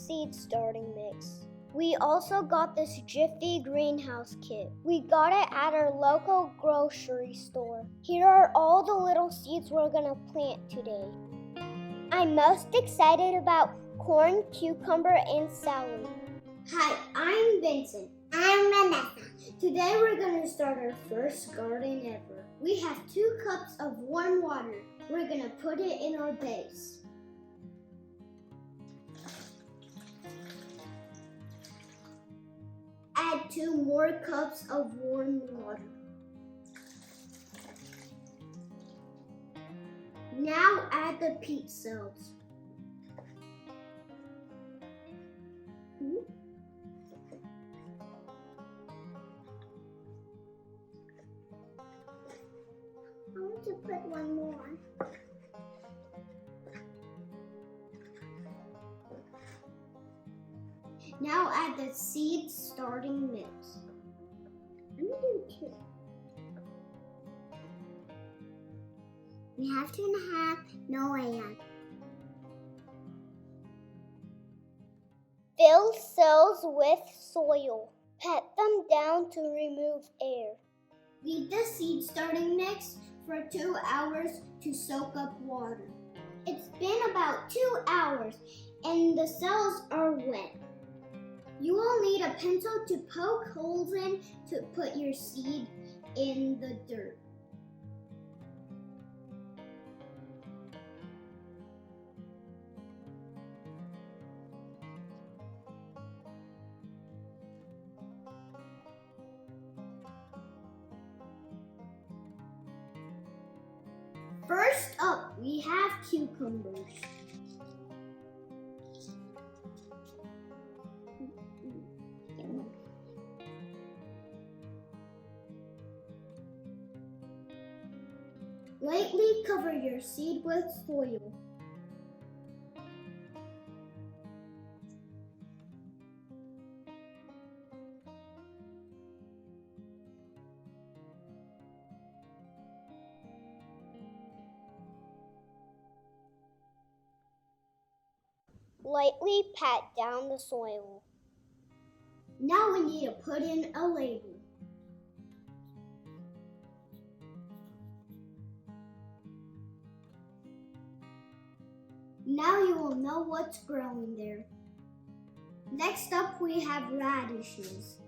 seed starting mix. We also got this Jiffy greenhouse kit. We got it at our local grocery store. Here are all the little seeds we're gonna plant today. I'm most excited about corn, cucumber, and celery. Hi, I'm Vincent. I'm Vanessa. Today we're gonna start our first garden ever. We have 2 cups of warm water. We're gonna put it in our base. Add 2 more cups of warm water. Now add the peat cells. I want to put one more. Now add the seed starting mix. I'm gonna do 2. We have 2.5, no and. Fill cells with soil. Pat them down to remove air. Leave the seed starting mix for 2 hours to soak up water. It's been about 2 hours and the cells are wet. You will need a pencil to poke holes in to put your seed in the dirt. First up, we have cucumbers. Lightly cover your seed with soil. Lightly pat down the soil. Now we need to put in a label. Now you will know what's growing there. Next up, we have radishes.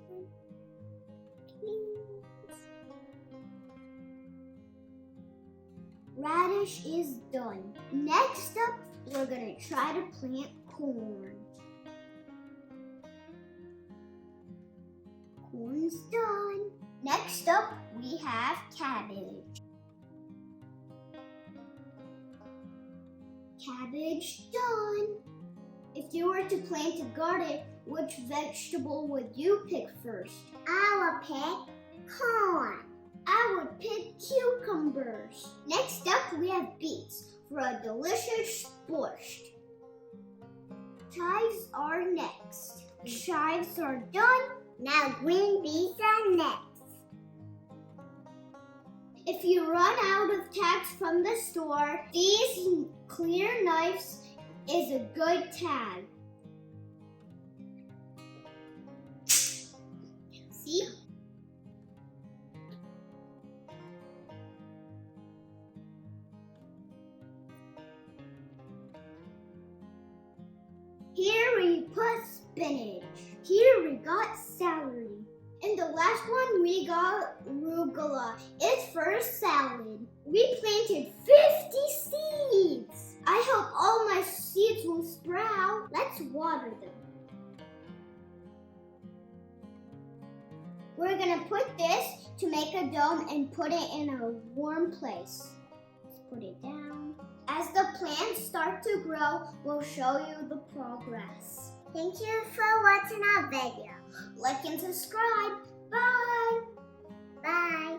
Radish is done. Next up, we're gonna try to plant corn. Corn's done. Next up, we have cabbage. Cabbage done. If you were to plant a garden, which vegetable would you pick first? I will pick corn. I would pick cucumbers. Next up, we have beets for a delicious borscht. Chives are next. Chives are done. Now green beans are next. If you run out of tags from the store, these clear knives is a good tag. See? Here we put spinach. Here we got celery. And the last one we got arugula. It's for salad. We planted 50 seeds. I hope all my seeds will sprout. Let's water them. We're gonna put this to make a dome and put it in a warm place. Let's put it down. As the plants start to grow, we'll show you the progress. Thank you for watching our video. Like and subscribe. Bye! Bye.